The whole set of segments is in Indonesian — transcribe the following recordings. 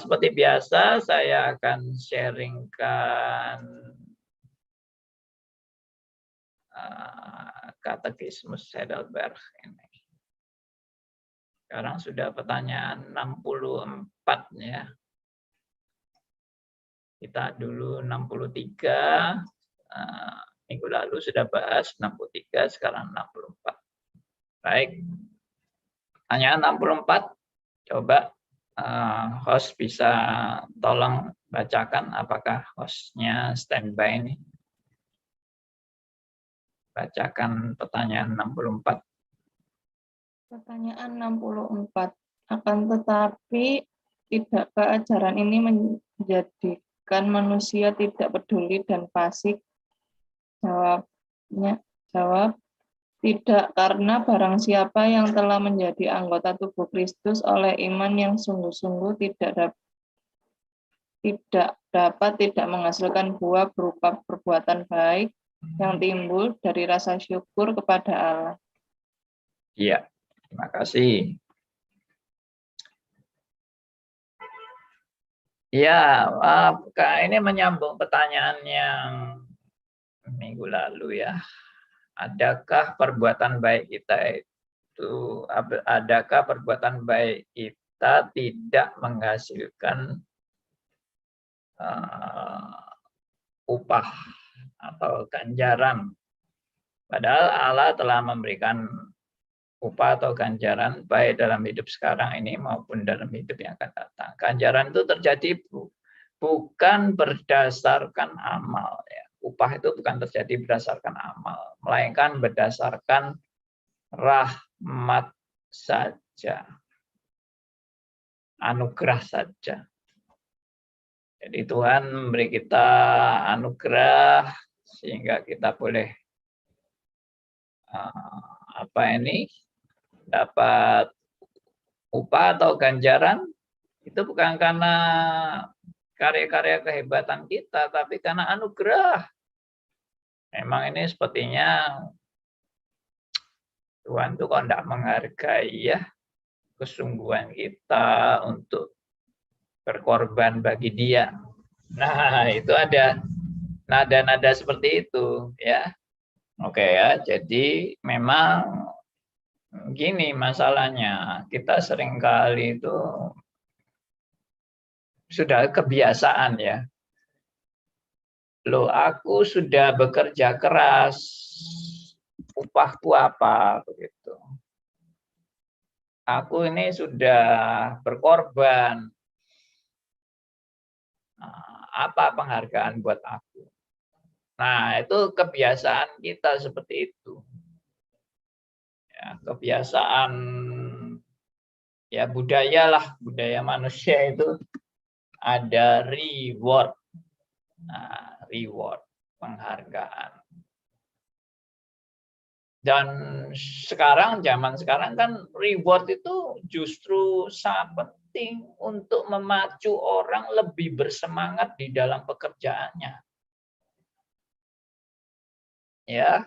Seperti biasa, saya akan sharingkan Katekismus Heidelberg ini. Sekarang sudah pertanyaan 64 ya. Kita dulu 63, minggu lalu sudah bahas 63, sekarang 64. Baik, pertanyaan 64, coba host bisa tolong bacakan, apakah hostnya standby ini? Bacakan pertanyaan 64. Pertanyaan 64. Akan tetapi, tidakkah ajaran ini menjadikan manusia tidak peduli dan fasik? Jawab, tidak, karena barang siapa yang telah menjadi anggota tubuh Kristus oleh iman yang sungguh-sungguh tidak dapat tidak menghasilkan buah berupa perbuatan baik yang timbul dari rasa syukur kepada Allah. Iya, terima kasih. Ya, ini menyambung pertanyaan yang minggu lalu ya. Adakah perbuatan baik kita itu, adakah perbuatan baik kita tidak menghasilkan upah atau ganjaran? Padahal Allah telah memberikan upah atau ganjaran baik dalam hidup sekarang ini maupun dalam hidup yang akan datang. Ganjaran itu terjadi bukan berdasarkan amal ya. Upah itu bukan terjadi berdasarkan amal, melainkan berdasarkan rahmat saja, anugerah saja. Jadi Tuhan memberi kita anugerah sehingga kita boleh dapat upah atau ganjaran. Itu bukan karena karya-karya kehebatan kita, tapi karena anugerah. Memang ini sepertinya Tuhan itu kok tidak menghargai ya kesungguhan kita untuk berkorban bagi Dia. Nah, itu ada nada-nada seperti itu ya. Oke ya, jadi memang gini masalahnya, kita seringkali itu sudah kebiasaan ya. Loh, aku sudah bekerja keras, upahku apa begitu. Aku ini sudah berkorban, apa penghargaan buat aku? Nah, itu kebiasaan kita seperti itu. Ya, kebiasaan ya budaya manusia itu ada reward. Nah, reward, penghargaan. Dan zaman sekarang kan reward itu justru sangat penting untuk memacu orang lebih bersemangat di dalam pekerjaannya. Ya,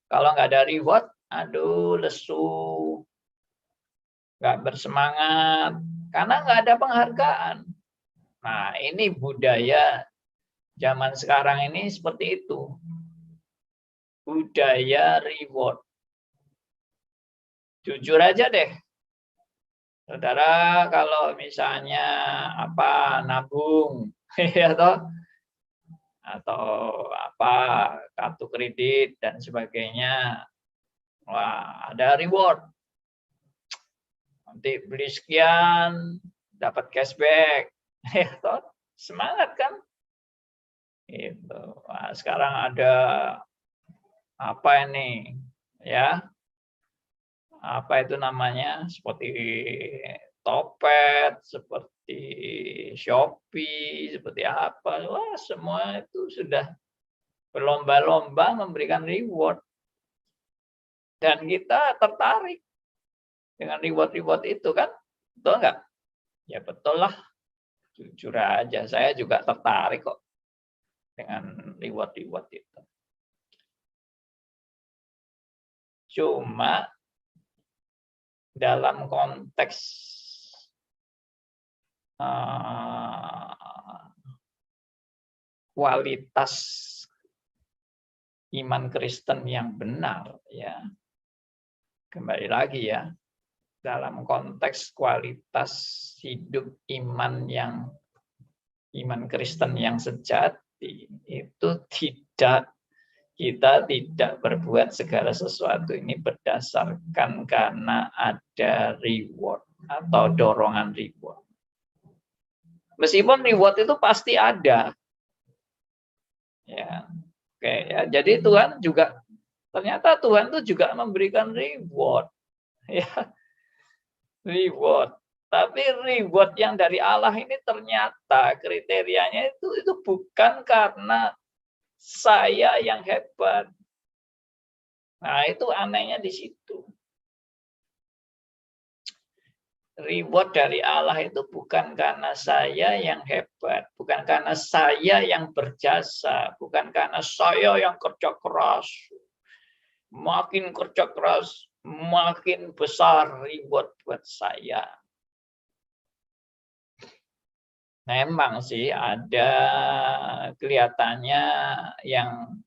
kalau nggak ada reward, aduh lesu, nggak bersemangat, karena nggak ada penghargaan. Nah, ini budaya zaman sekarang ini seperti itu. Budaya reward. Jujur aja deh, saudara, kalau misalnya nabung atau kartu kredit dan sebagainya, wah ada reward. Nanti beli sekian dapat cashback, semangat kan? Itu. Nah, sekarang ada ini ya? Apa itu namanya? Seperti Topet, seperti Shopee, seperti apa? Wah, semua itu sudah berlomba-lomba memberikan reward. Dan kita tertarik dengan reward-reward itu kan? Betul nggak? Ya betul lah. Jujur aja, saya juga tertarik kok dengan reward-reward itu. Cuma dalam konteks kualitas iman Kristen yang benar, ya. Kembali lagi ya, dalam konteks kualitas hidup iman Kristen yang sejati itu kita tidak berbuat segala sesuatu ini berdasarkan karena ada reward atau dorongan reward. Meskipun reward itu pasti ada. Ya. Oke, ya. Jadi ternyata Tuhan itu juga memberikan reward. Ya. Reward. Tapi reward yang dari Allah ini ternyata kriterianya itu bukan karena saya yang hebat. Nah, itu anehnya di situ. Reward dari Allah itu bukan karena saya yang hebat, bukan karena saya yang berjasa, bukan karena saya yang kerja keras. Makin kerja keras, makin besar reward buat saya. Memang sih ada kelihatannya yang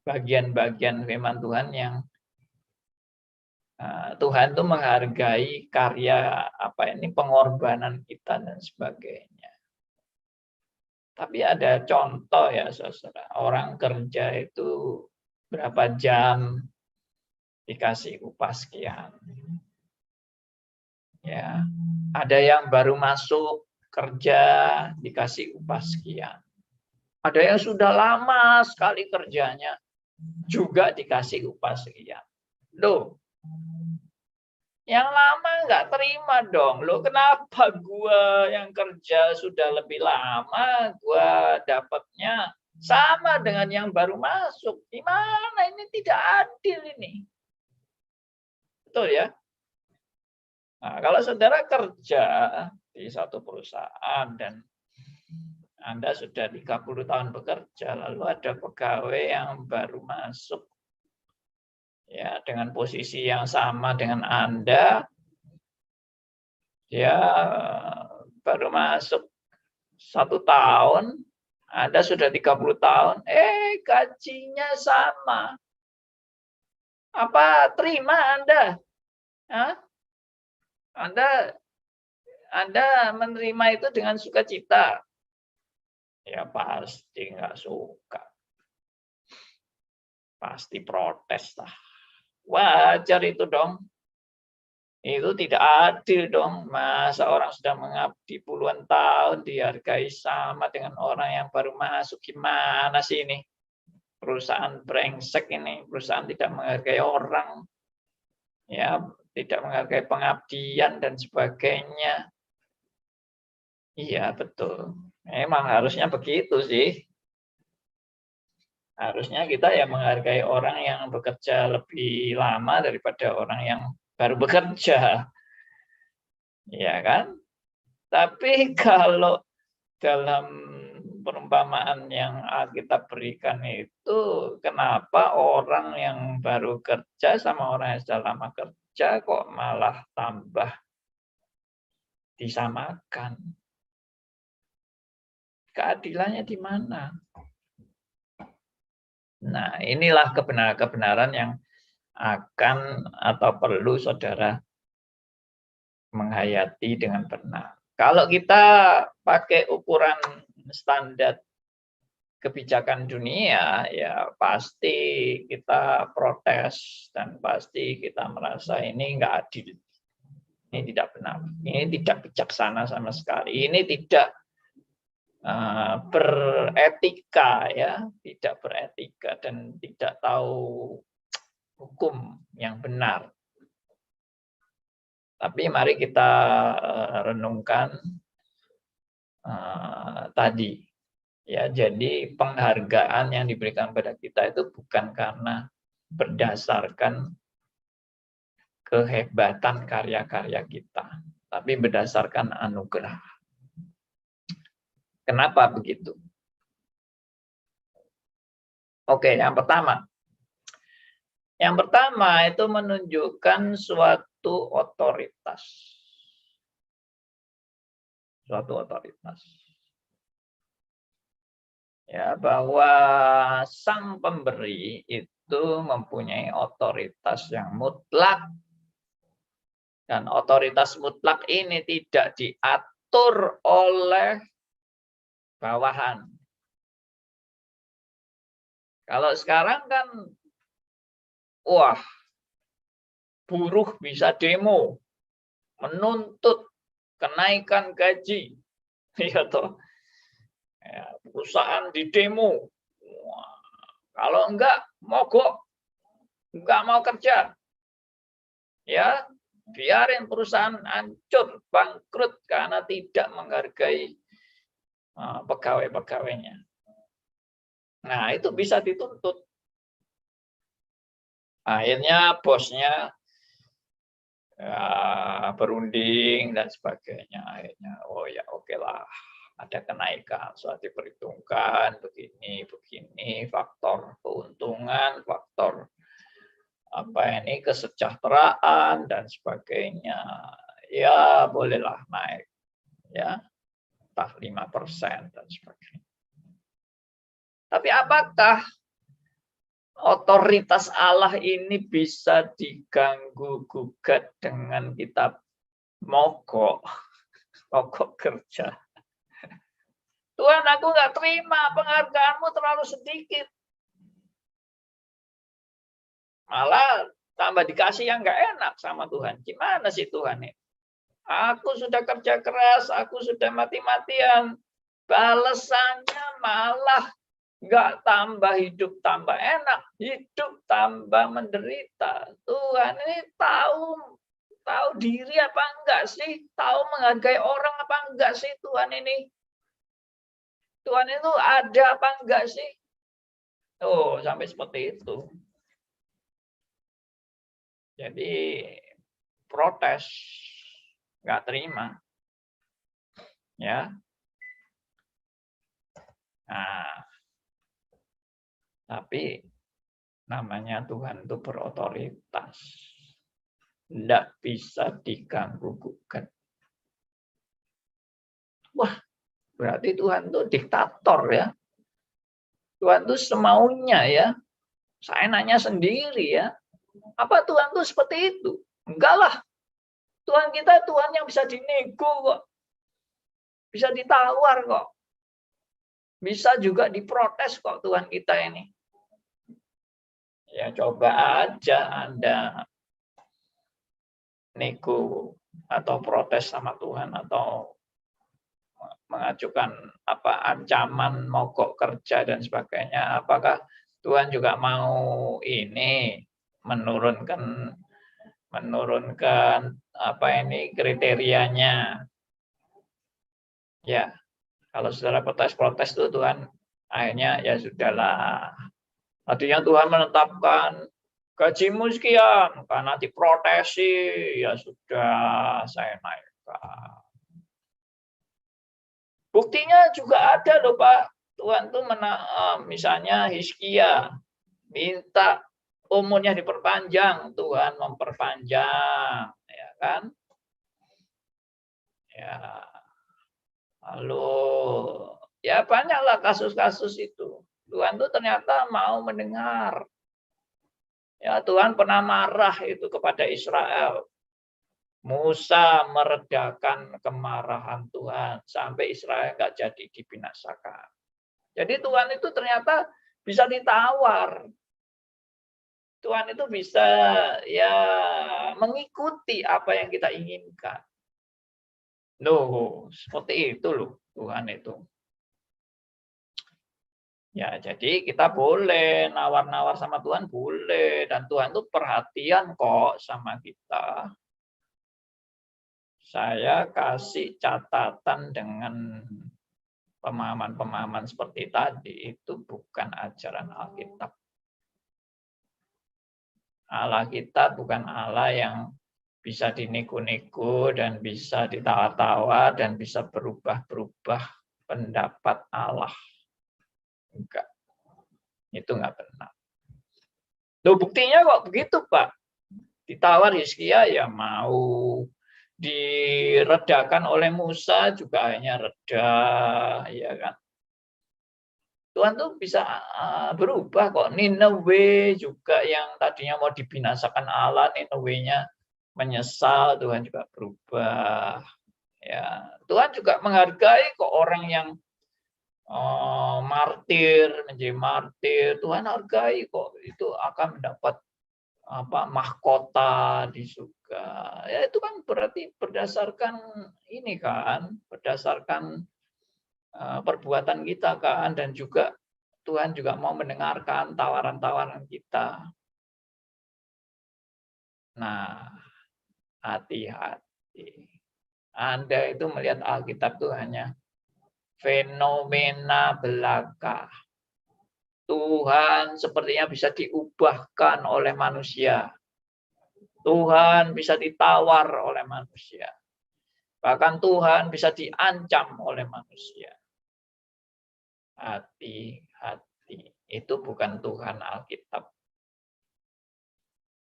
bagian-bagian firman Tuhan yang Tuhan tuh menghargai karya pengorbanan kita dan sebagainya. Tapi ada contoh ya saudara, orang kerja itu berapa jam dikasih upah sekian. Ya, ada yang baru masuk kerja dikasih upah sekian. Ada yang sudah lama sekali kerjanya juga dikasih upah sekian. Loh, yang lama nggak terima dong. Loh, kenapa gua yang kerja sudah lebih lama, gua dapatnya sama dengan yang baru masuk? Gimana ini, tidak adil ini. Betul ya? Nah, kalau saudara kerja di satu perusahaan dan Anda sudah 30 tahun bekerja, lalu ada pegawai yang baru masuk ya dengan posisi yang sama dengan Anda, dia baru masuk 1 tahun, Anda sudah 30 tahun, gajinya sama. Apa terima Anda? Hah? Anda menerima itu dengan sukacita? Ya pasti nggak suka. Pasti protes lah. Wajar itu dong. Itu tidak adil dong. Masa orang sudah mengabdi puluhan tahun dihargai sama dengan orang yang baru masuk. Gimana sih ini? Perusahaan brengsek ini. Perusahaan tidak menghargai orang. Ya, tidak menghargai pengabdian dan sebagainya. Iya, betul. Memang harusnya begitu sih. Harusnya kita ya menghargai orang yang bekerja lebih lama daripada orang yang baru bekerja. Ya kan? Tapi kalau dalam perumpamaan yang Alkitab berikan itu, kenapa orang yang baru kerja sama orang yang sudah lama kerja kok malah tambah disamakan? Keadilannya di mana? Nah, inilah kebenaran-kebenaran yang akan atau perlu saudara menghayati dengan benar. Kalau kita pakai ukuran standar kebijakan dunia, ya pasti kita protes dan pasti kita merasa ini enggak adil. Ini tidak benar. Ini tidak bijaksana sama sekali. Ini tidak beretika, ya, tidak beretika dan tidak tahu hukum yang benar. Tapi mari kita renungkan tadi, ya. Jadi penghargaan yang diberikan pada kita itu bukan karena berdasarkan kehebatan karya-karya kita, tapi berdasarkan anugerah. Kenapa begitu? Oke, yang pertama. Yang pertama itu menunjukkan suatu otoritas. suatu otoritas. Ya, bahwa sang pemberi itu mempunyai otoritas yang mutlak. Dan otoritas mutlak ini tidak diatur oleh bawahan. Kalau sekarang kan, wah, buruh bisa demo, menuntut kenaikan gaji. Ya, toh. Ya, perusahaan di demo. Wah, kalau enggak, mogok. Enggak mau kerja. Ya, biarin perusahaan hancur, bangkrut karena tidak menghargai pegawai-pegawainya. Nah, itu bisa dituntut. Akhirnya bosnya ya, berunding dan sebagainya. Akhirnya, oh ya oke lah, ada kenaikan, soal diperhitungkan begini, faktor keuntungan, faktor kesejahteraan dan sebagainya. Ya bolehlah naik, ya entah 5% dan sebagainya. Tapi apakah otoritas Allah ini bisa diganggu gugat dengan kita mogok kerja? Tuhan, aku nggak terima, penghargaanmu terlalu sedikit. Malah tambah dikasih yang nggak enak sama Tuhan. Gimana sih Tuhan ini? Aku sudah kerja keras, aku sudah mati-matian. Balasannya malah nggak tambah hidup tambah enak, hidup tambah menderita. Tuhan ini tahu diri apa enggak sih? Tahu menghargai orang apa enggak sih Tuhan ini? Tuhan itu ada apa enggak sih? Oh, sampai seperti itu. Jadi protes, nggak terima. Ya. Nah, tapi namanya Tuhan itu berotoritas. Tidak bisa diganggu gugat. Wah, berarti Tuhan itu diktator ya. Tuhan itu semaunya ya. Saya nanya sendiri ya. Apa Tuhan itu seperti itu? Enggak lah. Tuhan kita Tuhan yang bisa dinego kok. Bisa ditawar kok. Bisa juga diprotes kok Tuhan kita ini. Ya coba aja Anda nego atau protes sama Tuhan atau mengajukan ancaman mogok kerja dan sebagainya. Apakah Tuhan juga mau ini menurunkan kriterianya? Ya, kalau saudara protes itu Tuhan akhirnya ya sudahlah. Artinya Tuhan menetapkan gajimu sekian, karena diprotesi, ya sudah saya naikkan. Buktinya juga ada loh Pak. Tuhan tuh misalnya Hizkia minta umurnya diperpanjang, Tuhan memperpanjang, ya kan? Ya, lalu ya banyaklah kasus-kasus itu. Tuhan tuh ternyata mau mendengar. Ya, Tuhan pernah marah itu kepada Israel. Musa meredakan kemarahan Tuhan sampai Israel nggak jadi dibinasakan. Jadi Tuhan itu ternyata bisa ditawar. Tuhan itu bisa ya mengikuti apa yang kita inginkan. Loh, seperti itu loh Tuhan itu. Ya, jadi kita boleh nawar-nawar sama Tuhan, boleh. Dan Tuhan itu perhatian kok sama kita. Saya kasih catatan dengan pemahaman-pemahaman seperti tadi, itu bukan ajaran Alkitab. Allah kita bukan Allah yang bisa dinego-nego dan bisa ditawar-tawar dan bisa berubah-berubah pendapat Allah. Enggak. Itu enggak benar. Loh, buktinya kok begitu, Pak. Ditawar Hizkia ya mau, diredakan oleh Musa juga akhirnya reda, ya kan. Tuhan tuh bisa berubah kok. Nineveh juga yang tadinya mau dibinasakan Allah, Nineveh-nya menyesal, Tuhan juga berubah. Ya, Tuhan juga menghargai kok orang yang martir, menjadi martir. Tuhan hargai kok, itu akan mendapat mahkota di surga. Ya itu kan berarti berdasarkan ini kan, berdasarkan perbuatan kita kan, dan juga Tuhan juga mau mendengarkan tawaran-tawaran kita. Nah, hati-hati. Anda itu melihat Alkitab itu hanya fenomena belaka. Tuhan sepertinya bisa diubahkan oleh manusia. Tuhan bisa ditawar oleh manusia. Bahkan Tuhan bisa diancam oleh manusia. Hati-hati. Itu bukan Tuhan Alkitab.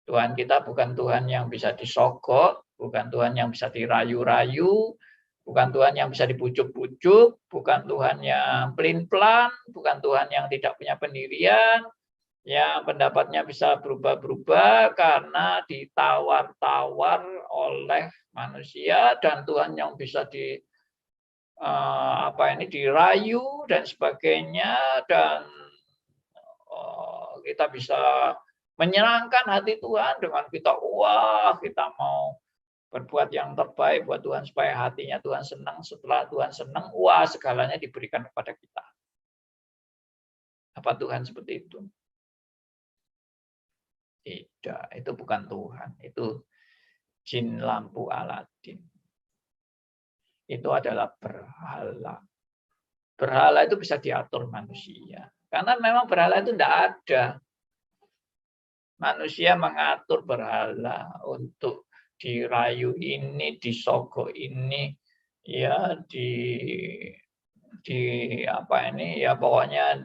Tuhan kita bukan Tuhan yang bisa disogok, bukan Tuhan yang bisa dirayu-rayu, bukan Tuhan yang bisa dibujuk-bujuk, bukan Tuhan yang pelin-pelan, bukan Tuhan yang tidak punya pendirian, yang pendapatnya bisa berubah-berubah karena ditawar-tawar oleh manusia, dan Tuhan yang bisa dirayu dan sebagainya, dan kita bisa menyenangkan hati Tuhan dengan kita mau berbuat yang terbaik buat Tuhan supaya hatinya Tuhan senang. Setelah Tuhan senang, segalanya diberikan kepada kita. Apa Tuhan seperti itu? Tidak, itu bukan Tuhan. Itu jin lampu Aladin. Itu adalah berhala. Berhala itu bisa diatur manusia. Karena memang berhala itu tidak ada. Manusia mengatur berhala untuk dirayu ini, disogok ini, ya pokoknya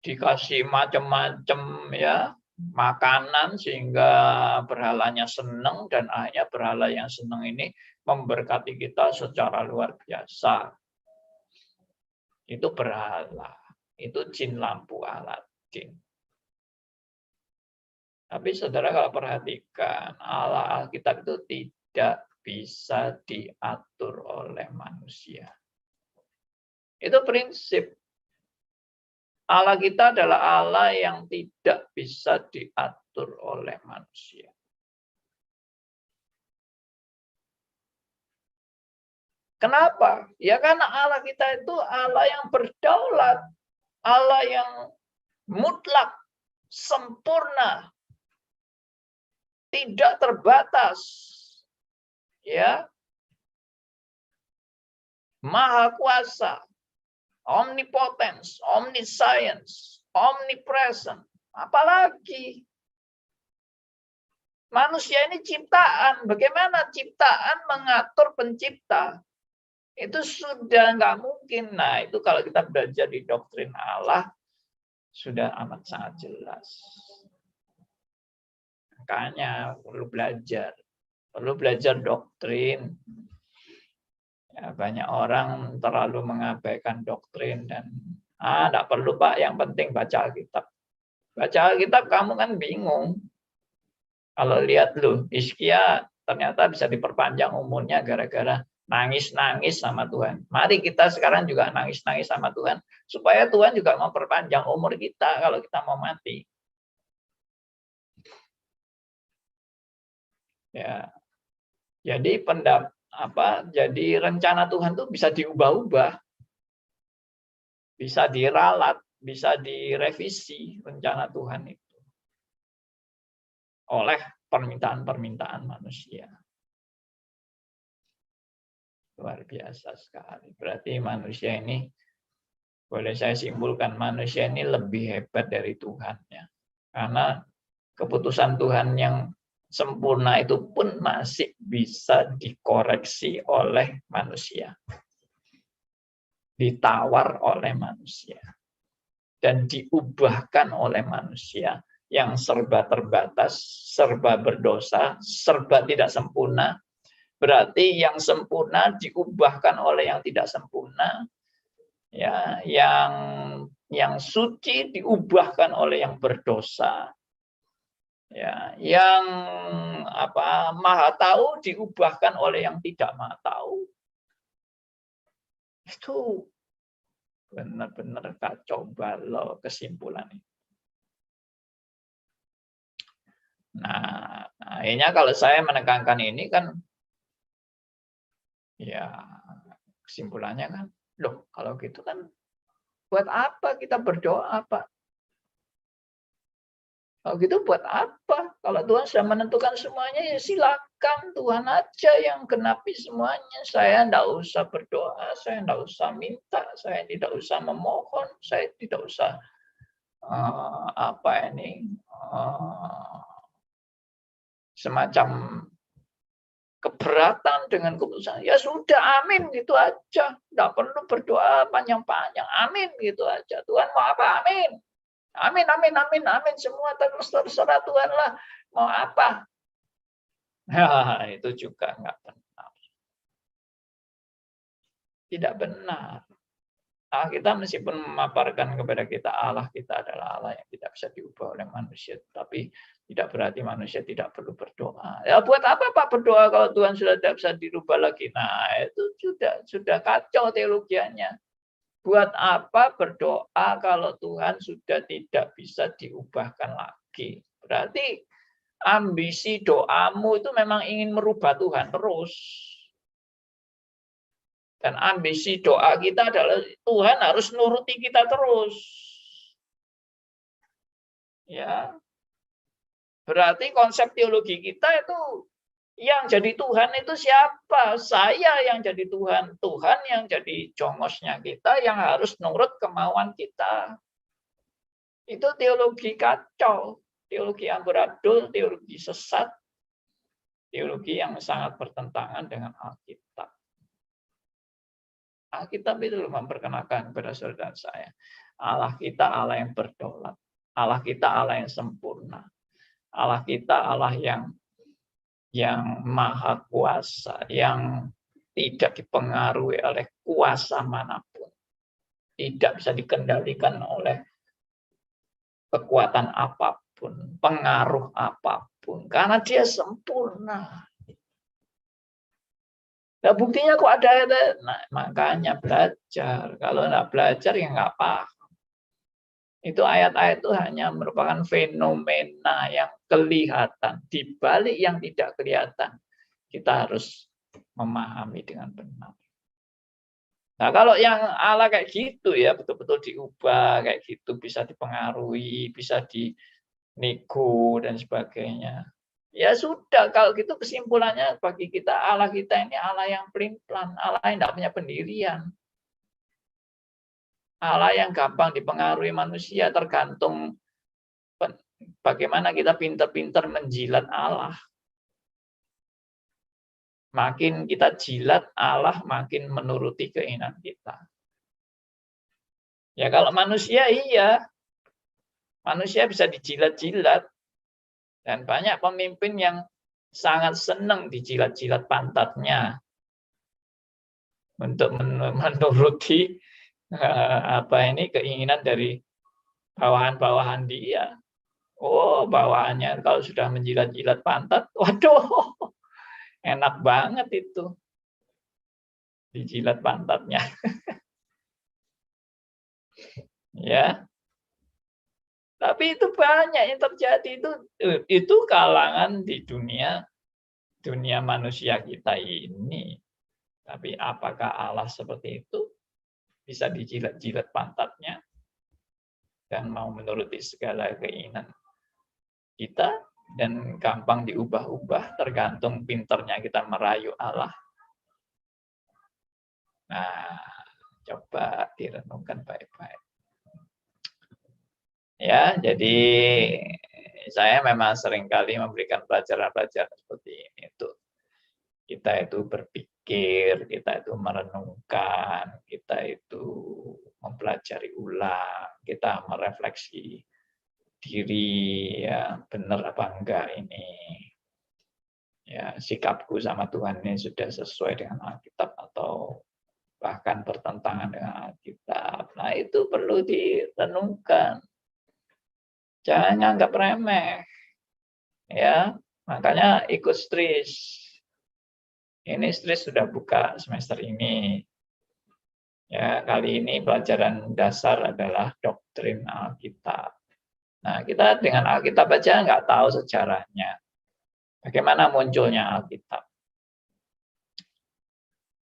dikasih macam-macam ya makanan sehingga berhalanya senang, dan akhirnya berhala yang senang ini memberkati kita secara luar biasa. Itu berhala, itu jin lampu Aladin. Tapi saudara kalau perhatikan, Allah Alkitab itu tidak bisa diatur oleh manusia. Itu prinsip. Allah kita adalah Allah yang tidak bisa diatur oleh manusia. Kenapa? Ya karena Allah kita itu Allah yang berdaulat, Allah yang mutlak, sempurna, tidak terbatas, ya, maha kuasa, omnipotence, omniscience, omnipresent. Apalagi manusia ini ciptaan. Bagaimana ciptaan mengatur pencipta? Itu sudah nggak mungkin. Nah, itu kalau kita belajar di doktrin Allah, sudah amat sangat jelas. Makanya perlu belajar doktrin. Ya, banyak orang terlalu mengabaikan doktrin dan enggak perlu Pak, yang penting baca Alkitab. Baca Alkitab kamu kan bingung. Kalau lihat Hizkia ternyata bisa diperpanjang umurnya gara-gara nangis-nangis sama Tuhan. Mari kita sekarang juga nangis-nangis sama Tuhan supaya Tuhan juga mau perpanjang umur kita kalau kita mau mati. Ya. Jadi jadi rencana Tuhan itu bisa diubah-ubah. Bisa diralat, bisa direvisi rencana Tuhan itu oleh permintaan-permintaan manusia. Luar biasa sekali. Berarti manusia ini, boleh saya simpulkan, manusia ini lebih hebat dari Tuhan. Ya. Karena keputusan Tuhan yang sempurna itu pun masih bisa dikoreksi oleh manusia. Ditawar oleh manusia. Dan diubahkan oleh manusia yang serba terbatas, serba berdosa, serba tidak sempurna. Berarti yang sempurna diubahkan oleh yang tidak sempurna. Ya, yang suci diubahkan oleh yang berdosa. Ya, yang maha tahu diubahkan oleh yang tidak maha tahu. Itu benar-benar kacau balau kesimpulan itu. Nah, akhirnya kalau saya menekankan ini kan, ya kesimpulannya kan, loh kalau gitu kan buat apa kita berdoa, Pak? Kalau gitu buat apa? Kalau Tuhan sudah menentukan semuanya, ya silakan Tuhan aja yang genapi semuanya. Saya tidak usah berdoa, saya tidak usah minta, saya tidak usah memohon, saya tidak usah semacam keberatan dengan keputusan. Ya sudah, amin gitu aja. Tidak perlu berdoa panjang-panjang. Amin gitu aja. Tuhan mau apa? Amin. Amin, amin, amin, amin. Semua terserah Tuhan lah. Mau apa? Nah, itu juga nggak benar. Tidak benar. Nah, kita meskipun memaparkan kepada kita Allah kita adalah Allah yang tidak bisa diubah oleh manusia, tapi tidak berarti manusia tidak perlu berdoa. Ya buat apa Pak berdoa kalau Tuhan sudah tidak bisa dirubah lagi? Nah, itu sudah kacau teologianya. Buat apa berdoa kalau Tuhan sudah tidak bisa diubahkan lagi? Berarti ambisi doamu itu memang ingin merubah Tuhan terus. Dan ambisi doa kita adalah Tuhan harus nuruti kita terus. Ya. Berarti konsep teologi kita itu yang jadi Tuhan itu siapa? Saya yang jadi Tuhan. Tuhan yang jadi jongosnya kita yang harus nurut kemauan kita. Itu teologi kacau, teologi amburadul, teologi sesat, teologi yang sangat bertentangan dengan Alkitab. Alkitab itu memperkenalkan kepada saudara saya. Allah kita Allah yang berdaulat. Allah kita Allah yang sempurna. Allah kita Allah yang maha kuasa, yang tidak dipengaruhi oleh kuasa manapun. Tidak bisa dikendalikan oleh kekuatan apapun, pengaruh apapun. Karena dia sempurna. Nah, buktinya kok ada. Nah, makanya belajar. Kalau nggak belajar ya nggak paham. Itu ayat-ayat itu hanya merupakan fenomena yang kelihatan. Di balik yang tidak kelihatan, kita harus memahami dengan benar. Nah, kalau yang Allah kayak gitu ya, betul-betul diubah, kayak gitu, bisa dipengaruhi, bisa dinego, dan sebagainya. Ya sudah, kalau gitu kesimpulannya bagi kita, Allah kita ini Allah yang pelin-pelan, Allah yang tidak punya pendirian. Allah yang gampang dipengaruhi manusia, tergantung bagaimana kita pintar-pintar menjilat Allah. Makin kita jilat Allah, makin menuruti keinginan kita. Ya kalau manusia iya, manusia bisa dijilat-jilat. Dan banyak pemimpin yang sangat senang dijilat-jilat pantatnya untuk menuruti keinginan dari bawahan-bawahan dia. Oh, bawahannya kalau sudah menjilat-jilat pantat, waduh, enak banget itu dijilat pantatnya. Ya. Tapi itu banyak yang terjadi itu kalangan di dunia manusia kita ini. Tapi apakah Allah seperti itu? Bisa dijilat-jilat pantatnya dan mau menuruti segala keinginan kita dan gampang diubah-ubah tergantung pinternya kita merayu Allah. Nah, coba direnungkan baik-baik. Ya, jadi saya memang seringkali memberikan pelajaran-pelajaran seperti ini itu. Kita itu berpikir, kita itu merenungkan, kita itu mempelajari ulang, kita merefleksi diri, ya benar apa enggak ini. ya sikapku sama Tuhan ini sudah sesuai dengan Alkitab atau bahkan bertentangan dengan Alkitab. Nah, itu perlu direnungkan. Jangan anggap remeh. Ya, makanya ikut stris. Ini stris sudah buka semester ini. Ya, kali ini pelajaran dasar adalah doktrin Alkitab. Nah, kita dengan Alkitab aja nggak tahu sejarahnya. Bagaimana munculnya Alkitab.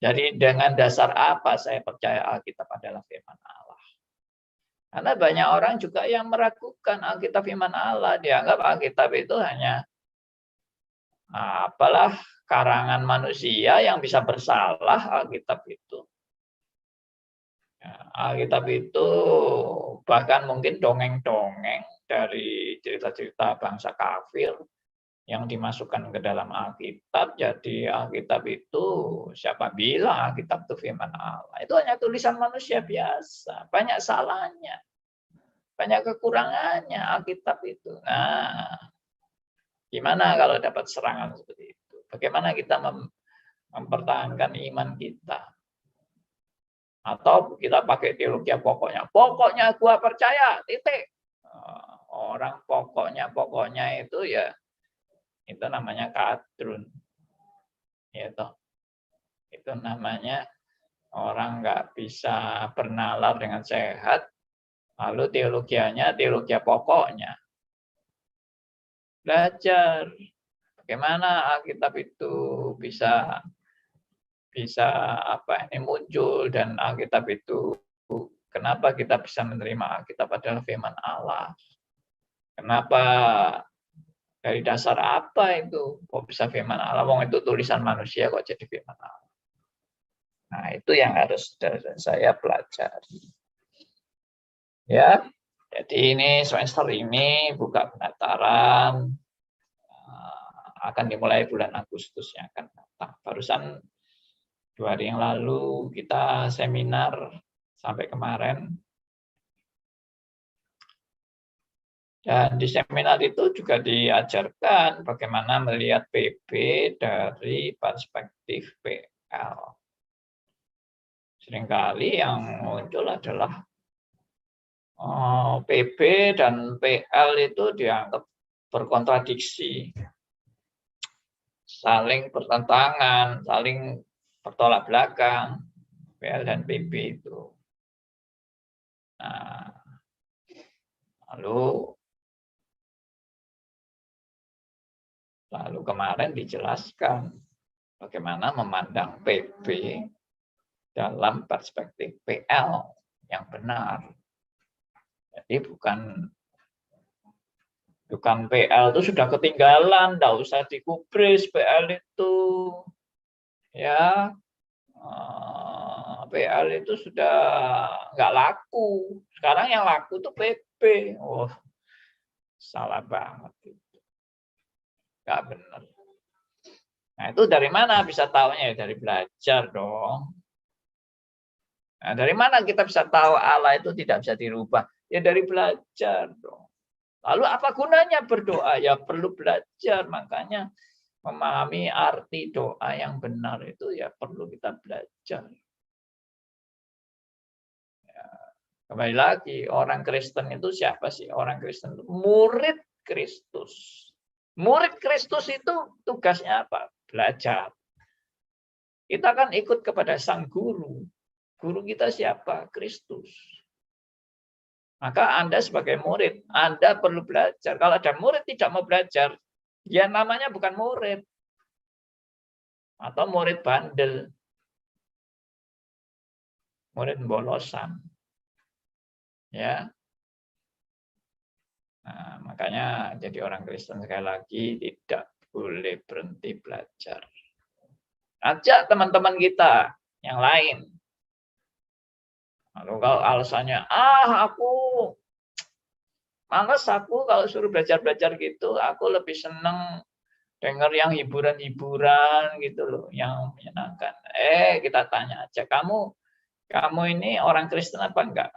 Jadi dengan dasar apa saya percaya Alkitab adalah firman Allah? Karena banyak orang juga yang meragukan Alkitab firman Allah. Dianggap Alkitab itu hanya apalah karangan manusia yang bisa bersalah. Alkitab itu. Alkitab itu bahkan mungkin dongeng-dongeng dari cerita-cerita bangsa kafir yang dimasukkan ke dalam Alkitab. Jadi Alkitab itu, siapa bilang Alkitab itu firman Allah? Itu hanya tulisan manusia biasa. Banyak salahnya. Banyak kekurangannya Alkitab itu. Nah, gimana kalau dapat serangan seperti itu? Bagaimana kita mempertahankan iman kita? Atau kita pakai teologi pokoknya. Pokoknya gua percaya, titik. Orang pokoknya itu ya, itu namanya kadrun. Itu namanya orang nggak bisa bernalar dengan sehat, lalu teologianya teologi pokoknya. Belajar bagaimana Alkitab itu bisa muncul, dan Alkitab itu kenapa kita bisa menerima Alkitab adalah firman Allah. Kenapa, dari dasar apa itu kok bisa firman Allah? Wong itu tulisan manusia kok jadi firman Allah. Nah, itu yang harus saya pelajari. Ya, jadi ini semester ini buka pendaftaran akan dimulai bulan Agustus yang akan datang. Barusan 2 hari yang lalu kita seminar sampai kemarin. Dan di seminar itu juga diajarkan bagaimana melihat PB dari perspektif PL. Seringkali yang muncul adalah PB dan PL itu dianggap berkontradiksi, saling bertentangan, saling bertolak belakang, PL dan PB itu. Nah, lalu kemarin dijelaskan bagaimana memandang PB dalam perspektif PL yang benar. Jadi bukan PL itu sudah ketinggalan, tidak usah digubris PL itu. Ya, PL itu sudah nggak laku. Sekarang yang laku itu PB. Oh, salah banget itu. Nggak benar. Nah, itu dari mana bisa tahunya? Ya, dari belajar dong. Nah, dari mana kita bisa tahu Allah itu tidak bisa dirubah? Ya dari belajar dong. Lalu apa gunanya berdoa? Ya perlu belajar. Makanya memahami arti doa yang benar itu ya perlu kita belajar. Ya, kembali lagi, orang Kristen itu siapa sih? Orang Kristen itu murid Kristus. Murid Kristus itu tugasnya apa? Belajar. Kita kan ikut kepada sang guru. Guru kita siapa? Kristus. Maka Anda sebagai murid, Anda perlu belajar. Kalau ada murid tidak mau belajar, ya namanya bukan murid. Atau murid bandel. Murid bolosan. Ya. Nah, makanya jadi orang Kristen sekali lagi tidak boleh berhenti belajar. Ajak teman-teman kita yang lain. Lalu kalau alasannya, males aku kalau suruh belajar-belajar gitu, aku lebih seneng dengar yang hiburan-hiburan gitu loh, yang menyenangkan. Kita tanya aja, kamu ini orang Kristen apa enggak?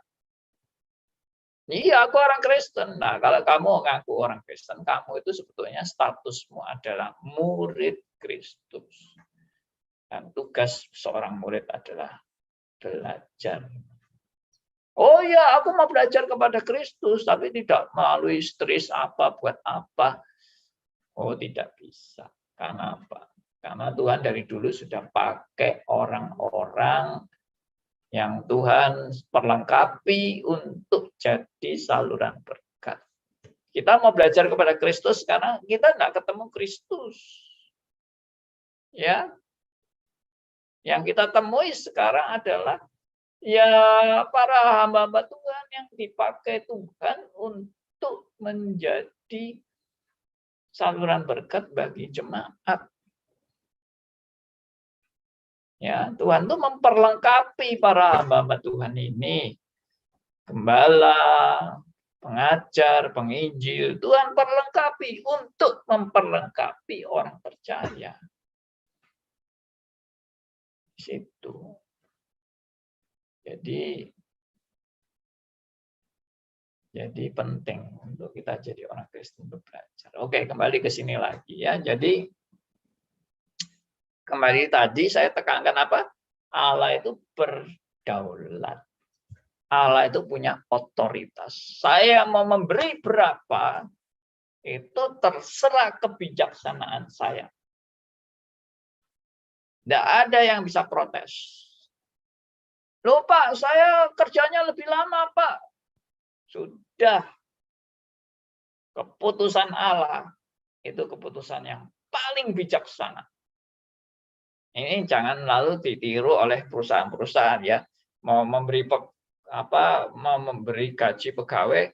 Iya, aku orang Kristen. Nah, kalau kamu ngaku orang Kristen, kamu itu sebetulnya statusmu adalah murid Kristus. Dan tugas seorang murid adalah belajar. Oh ya, aku mau belajar kepada Kristus, tapi tidak melalui stris apa, buat apa. Oh, tidak bisa. Karena apa? Karena Tuhan dari dulu sudah pakai orang-orang yang Tuhan perlengkapi untuk jadi saluran berkat. Kita mau belajar kepada Kristus karena kita nggak ketemu Kristus. Ya, yang kita temui sekarang adalah ya para hamba-hamba Tuhan yang dipakai Tuhan untuk menjadi saluran berkat bagi jemaat. Ya, Tuhan tuh memperlengkapi para hamba-hamba Tuhan ini. Gembala, pengajar, penginjil, Tuhan perlengkapi untuk memperlengkapi orang percaya. Di situ. Jadi penting untuk kita jadi orang Kristen untuk belajar. Oke, kembali ke sini lagi ya. Jadi kembali tadi saya tekankan apa? Allah itu berdaulat. Allah itu punya otoritas. Saya mau memberi berapa, itu terserah kebijaksanaan saya. Tidak ada yang bisa protes. Loh Pak, saya kerjanya lebih lama Pak. Sudah. Keputusan Allah itu keputusan yang paling bijaksana. Ini jangan lalu ditiru oleh perusahaan-perusahaan ya. Mau memberi gaji pegawai,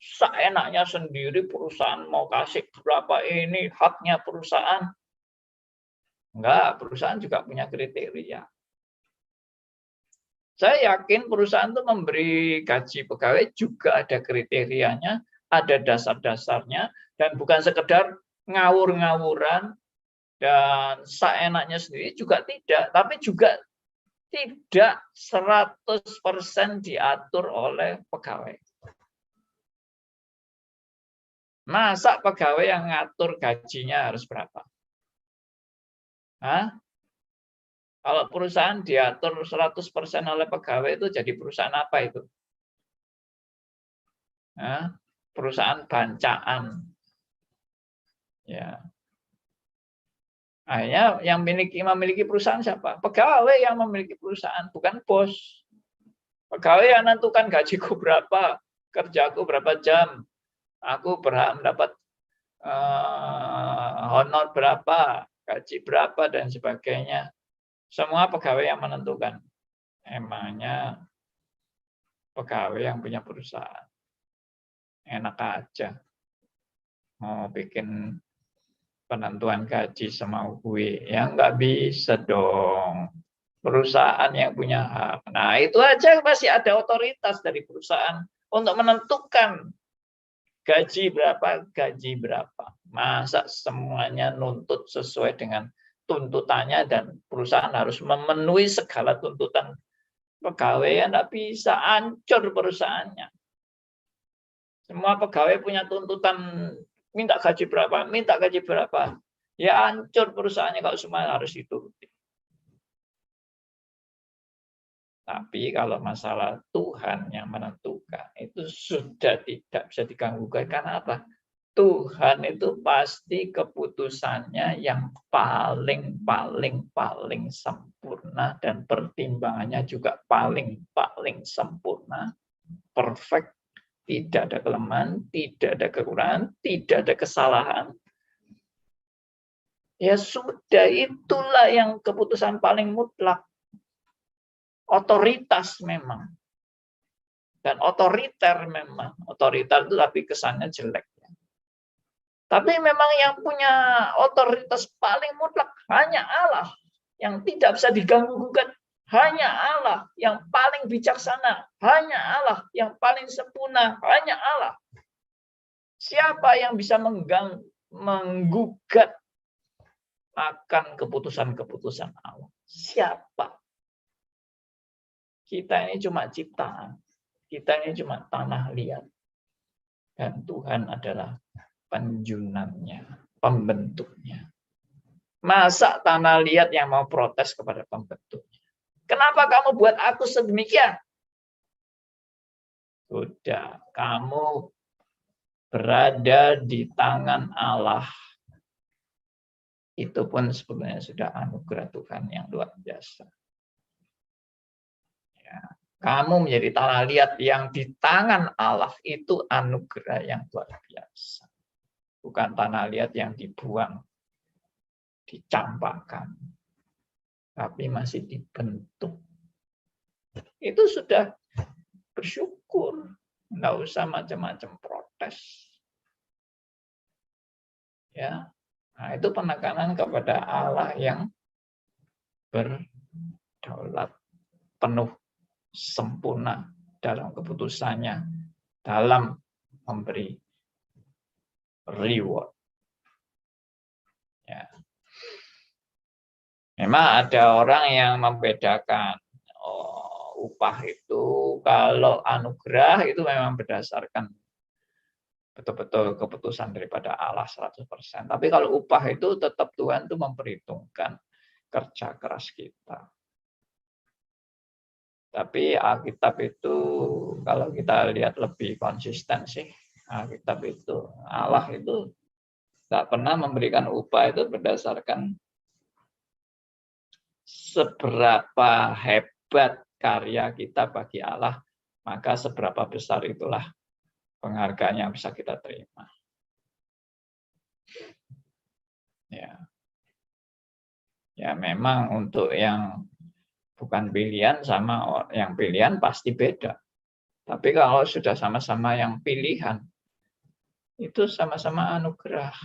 seenaknya sendiri perusahaan mau kasih berapa ini haknya perusahaan. Enggak, perusahaan juga punya kriteria. Saya yakin perusahaan itu memberi gaji pegawai juga ada kriterianya, ada dasar-dasarnya, dan bukan sekedar ngawur-ngawuran dan seenaknya sendiri juga tidak, tapi juga tidak 100% diatur oleh pegawai. Masa pegawai yang ngatur gajinya harus berapa? Hah? Kalau perusahaan diatur 100% oleh pegawai itu jadi perusahaan apa itu? Hah? Perusahaan bancaan. Ya. Akhirnya yang memiliki perusahaan siapa? Pegawai yang memiliki perusahaan, bukan bos. Pegawai yang menentukan gajiku berapa, kerjaku berapa jam, aku berhak mendapat honor berapa, gaji berapa, dan sebagainya. Semua pegawai yang menentukan. Emangnya pegawai yang punya perusahaan. Enak aja. Mau bikin penentuan gaji semau gue. Ya nggak bisa dong. Perusahaan yang punya hak. Nah, itu aja masih ada otoritas dari perusahaan untuk menentukan gaji berapa. Masa semuanya nuntut sesuai dengan tuntutannya dan perusahaan harus memenuhi segala tuntutan pegawai, ya nggak bisa, hancur perusahaannya. Semua pegawai punya tuntutan minta gaji berapa. Ya hancur perusahaannya kalau semua harus dituruti. Tapi kalau masalah Tuhan yang menentukan, itu sudah tidak bisa diganggu. Karena apa? Tuhan itu pasti keputusannya yang paling sempurna, dan pertimbangannya juga paling sempurna, perfect, tidak ada kelemahan, tidak ada kekurangan, tidak ada kesalahan. Ya sudah, itulah yang keputusan paling mutlak. Otoritas memang. Dan otoriter memang. Otoriter itu tapi kesannya jelek. Tapi memang yang punya otoritas paling mutlak hanya Allah. Yang tidak bisa diganggu-gugat. Hanya Allah yang paling bijaksana. Hanya Allah yang paling sempurna. Hanya Allah. Siapa yang bisa menggugat akan keputusan-keputusan Allah? Siapa? Kita ini cuma ciptaan. Kita ini cuma tanah liat. Dan Tuhan adalah penjunannya, pembentuknya. Masa tanah liat yang mau protes kepada pembentuknya? Kenapa kamu buat aku sedemikian? Sudah, kamu berada di tangan Allah. Itu pun sebenarnya sudah anugerah Tuhan yang luar biasa. Ya. Kamu menjadi tanah liat yang di tangan Allah, itu anugerah yang luar biasa. Bukan tanah liat yang dibuang, dicampakkan, tapi masih dibentuk. Itu sudah bersyukur, nggak usah macam-macam protes. Ya, nah, itu penekanan kepada Allah yang berdaulat, penuh, sempurna dalam keputusannya, dalam memberi reward. Ya. Memang ada orang yang membedakan upah itu, kalau anugerah itu memang berdasarkan betul-betul keputusan daripada Allah 100%. Tapi kalau upah itu tetap Tuhan itu memperhitungkan kerja keras kita. Tapi Alkitab itu kalau kita lihat lebih konsisten sih, Alkitab itu Allah itu tidak pernah memberikan upah itu berdasarkan seberapa hebat karya kita bagi Allah, maka seberapa besar itulah penghargaan yang bisa kita terima. Ya memang untuk yang bukan pilihan sama yang pilihan pasti beda. Tapi kalau sudah sama-sama yang pilihan, itu sama-sama anugerah.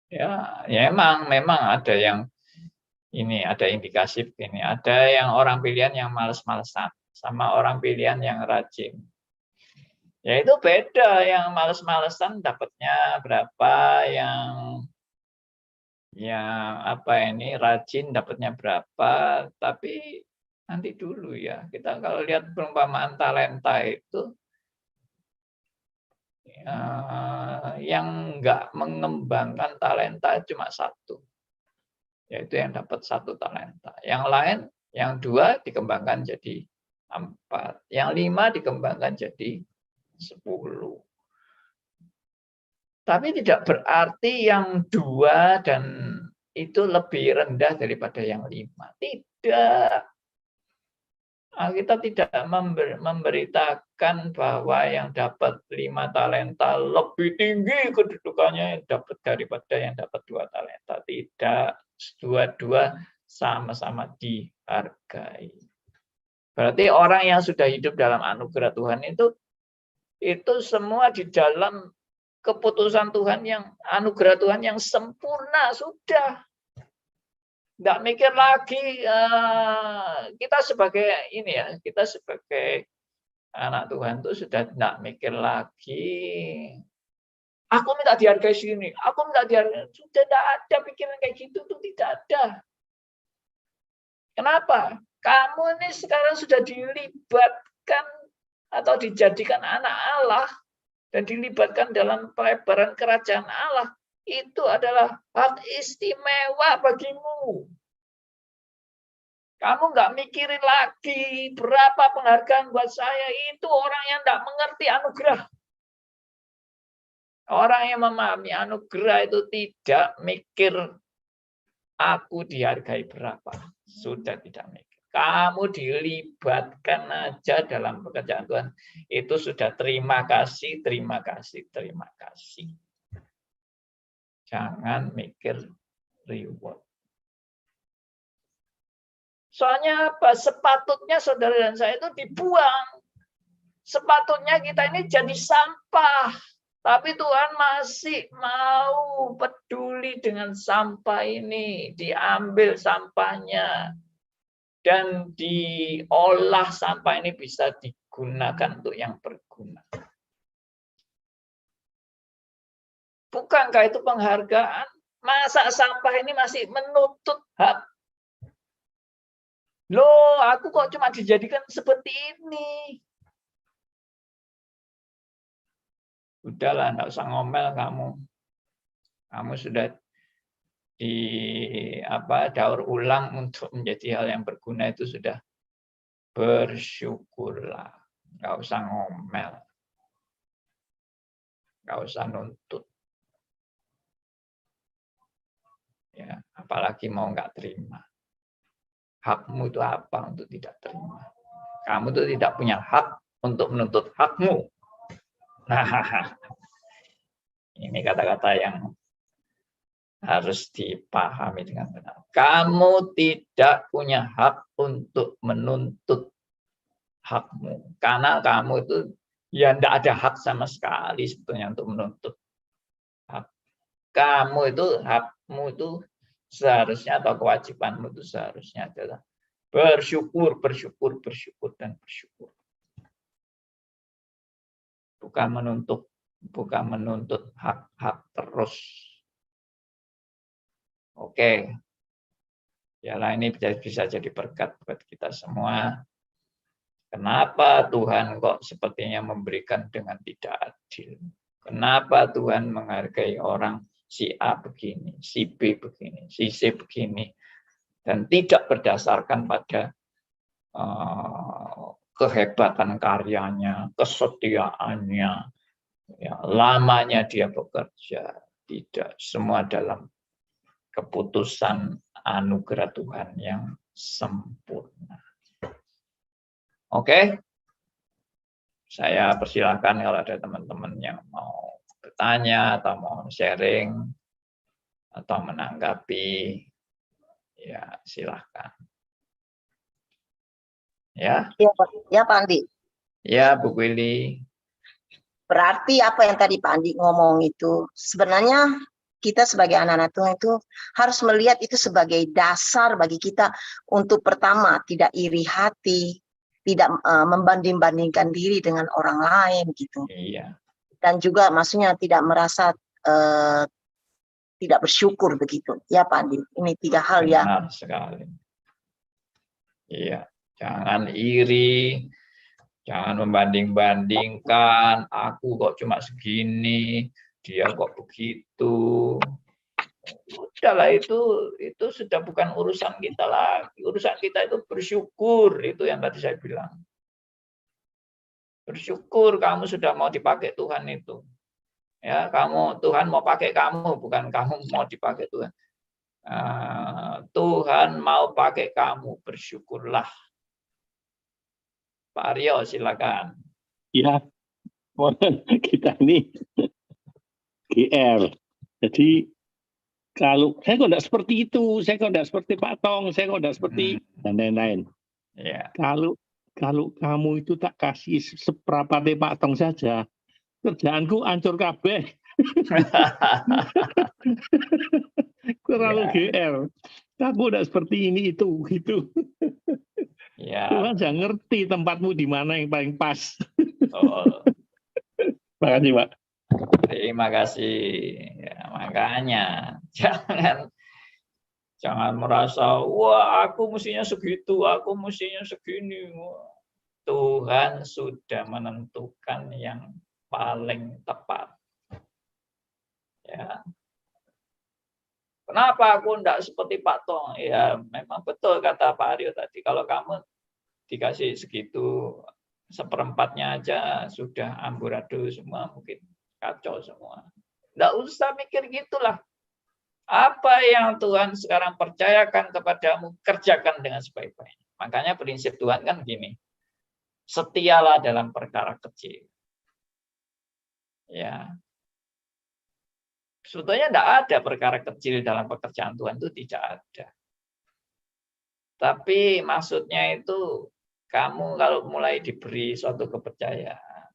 Ya memang ada yang ini, ada indikasi begini. Ada yang orang pilihan yang males-malesan, sama orang pilihan yang rajin. Ya itu beda, yang males-malesan dapatnya berapa, yang rajin dapatnya berapa, tapi nanti dulu ya. Kita kalau lihat perumpamaan talenta itu, yang nggak mengembangkan talenta cuma satu, yaitu yang dapat 1 talenta. Yang lain, yang 2 dikembangkan jadi 4, yang 5 dikembangkan jadi 10. Tapi tidak berarti yang 2 dan itu lebih rendah daripada yang 5. Tidak. Kita tidak memberitakan bahwa yang dapat 5 talenta lebih tinggi kedudukannya dapat daripada yang dapat 2 talenta. Tidak. Dua-dua sama-sama dihargai. Berarti orang yang sudah hidup dalam anugerah Tuhan itu semua di dalam keputusan Tuhan, yang anugerah Tuhan yang sempurna sudah. Nggak mikir lagi, kita sebagai kita sebagai anak Tuhan itu sudah nggak mikir lagi, aku minta dihargai sini, aku minta dihargai, sudah tidak ada pikiran kayak gitu, tuh tidak ada. Kenapa? Kamu ini sekarang sudah dilibatkan atau dijadikan anak Allah dan dilibatkan dalam pelebaran kerajaan Allah. Itu adalah hak istimewa bagimu. Kamu nggak mikirin lagi berapa penghargaan buat saya. Itu orang yang nggak mengerti anugerah. Orang yang memahami anugerah itu tidak mikir aku dihargai berapa. Sudah tidak mikir. Kamu dilibatkan aja dalam pekerjaan Tuhan. Itu sudah terima kasih, terima kasih, terima kasih. Jangan mikir reward. Soalnya apa? Sepatutnya saudara dan saya itu dibuang. Sepatutnya kita ini jadi sampah. Tapi Tuhan masih mau peduli dengan sampah ini. Diambil sampahnya. Dan diolah sampah ini bisa digunakan untuk yang berguna. Bukankah itu penghargaan? Masa sampah ini masih menuntut hak? Loh, aku kok cuma dijadikan seperti ini? Udahlah, enggak usah ngomel kamu. Kamu sudah daur ulang untuk menjadi hal yang berguna itu sudah bersyukurlah. Nggak usah ngomel, nggak usah nuntut. Ya, apalagi mau nggak terima. Hakmu itu apa untuk tidak terima? Kamu itu tidak punya hak untuk menuntut hakmu. Nah, ini kata-kata yang harus dipahami dengan benar. Kamu tidak punya hak untuk menuntut hakmu. Karena kamu itu ya tidak ada hak sama sekali sebetulnya untuk menuntut hak. Kamu itu, hakmu itu seharusnya atau kewajibanmu itu seharusnya adalah bersyukur, bersyukur, bersyukur, dan bersyukur. Bukan menuntut hak-hak terus. Oke. Yalah, ini bisa jadi berkat buat kita semua. Kenapa Tuhan kok sepertinya memberikan dengan tidak adil? Kenapa Tuhan menghargai orang si A begini, si B begini, si C begini, dan tidak berdasarkan pada kehebatan karyanya, kesetiaannya, ya, lamanya dia bekerja, tidak, semua dalam keputusan anugerah Tuhan yang sempurna. Oke, saya persilahkan kalau ada teman-teman yang mau bertanya atau mau sharing atau menanggapi, ya silahkan. Ya, ya Pak Andi. Ya, Bu Willy. Berarti apa yang tadi Pak Andi ngomong itu, sebenarnya kita sebagai anak-anak Tuhan itu harus melihat itu sebagai dasar bagi kita untuk pertama tidak iri hati, tidak membanding-bandingkan diri dengan orang lain gitu. Iya. Dan juga maksudnya tidak merasa tidak bersyukur begitu. Ya Pak Andi, ini 3 hal ya. Benar sekali. Iya, jangan iri, jangan membanding-bandingkan, aku kok cuma segini, dia kok begitu. Udahlah, itu sudah bukan urusan kita lagi. Urusan kita itu bersyukur, itu yang tadi saya bilang. Bersyukur kamu sudah mau dipakai Tuhan itu. Ya, Tuhan mau pakai kamu, bukan kamu mau dipakai Tuhan. Tuhan mau pakai kamu, bersyukurlah. Pak Aryo, silakan. Ya, kita ini GR. Jadi kalau saya kok tidak seperti itu, saya kok tidak seperti Pak Tong, saya kok tidak seperti dan lain-lain. Ya. Kalau kamu itu tak kasih seperempat Pak Tong saja, kerjaanku hancur kabeh. Terlalu GR. Aku udah seperti ini itu gitu. Ya. Tuhan jangan ngerti tempatmu di mana yang paling pas. Oh. Terima kasih, Pak. Terima kasih. Ya, makanya jangan merasa wah aku mestinya segitu, aku mestinya segini. Tuhan sudah menentukan yang paling tepat. Ya. Kenapa aku enggak seperti Pak Tong? Ya, memang betul kata Pak Aryo tadi. Kalau kamu dikasih segitu, seperempatnya aja sudah amburadul semua, mungkin kacau semua. Enggak usah mikir gitulah. Apa yang Tuhan sekarang percayakan kepadamu, kerjakan dengan sebaik-baiknya. Makanya prinsip Tuhan kan gini. Setialah dalam perkara kecil. Ya. Sebetulnya tidak ada perkara kecil dalam pekerjaan Tuhan, itu tidak ada. Tapi maksudnya itu kamu kalau mulai diberi suatu kepercayaan,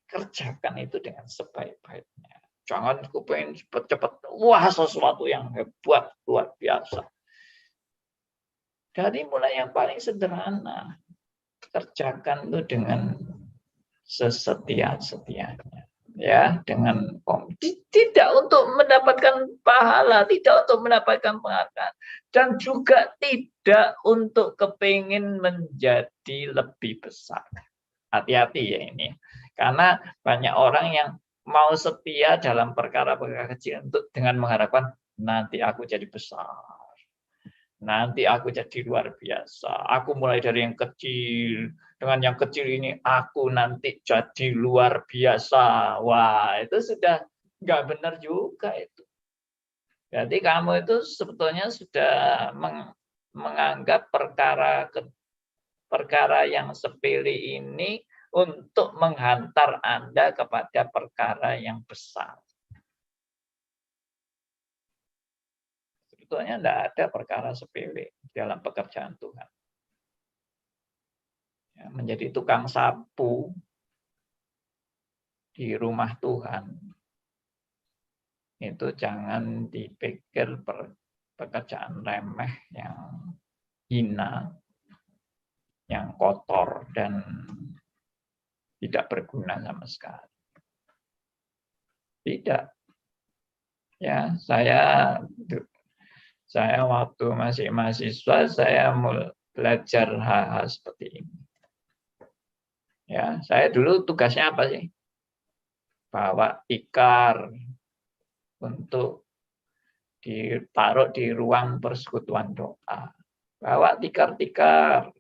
kerjakan itu dengan sebaik-baiknya. Jangan kepengen cepat-cepat, wah sesuatu yang hebat, luar biasa. Dari mulai yang paling sederhana, kerjakan itu dengan sesetia-setianya. Ya, dengan tidak untuk mendapatkan pahala, tidak untuk mendapatkan penghargaan, dan juga tidak untuk kepingin menjadi lebih besar. Hati-hati ya ini, karena banyak orang yang mau setia dalam perkara-perkara kecil untuk dengan mengharapkan nanti aku jadi besar. Nanti aku jadi luar biasa. Aku mulai dari yang kecil. Dengan yang kecil ini aku nanti jadi luar biasa. Wah, itu sudah nggak benar juga itu. Jadi kamu itu sebetulnya sudah menganggap perkara yang sepele ini untuk menghantar Anda kepada perkara yang besar. Sebetulnya tidak ada perkara sepele dalam pekerjaan Tuhan. Ya, menjadi tukang sapu di rumah Tuhan, itu jangan dipikir pekerjaan remeh yang hina, yang kotor, dan tidak berguna sama sekali. Tidak. Ya, saya waktu masih mahasiswa, saya mulai belajar hal-hal seperti ini. Ya, saya dulu tugasnya apa sih? Bawa tikar untuk ditaruh di ruang persekutuan doa. Bawa tikar-tikar.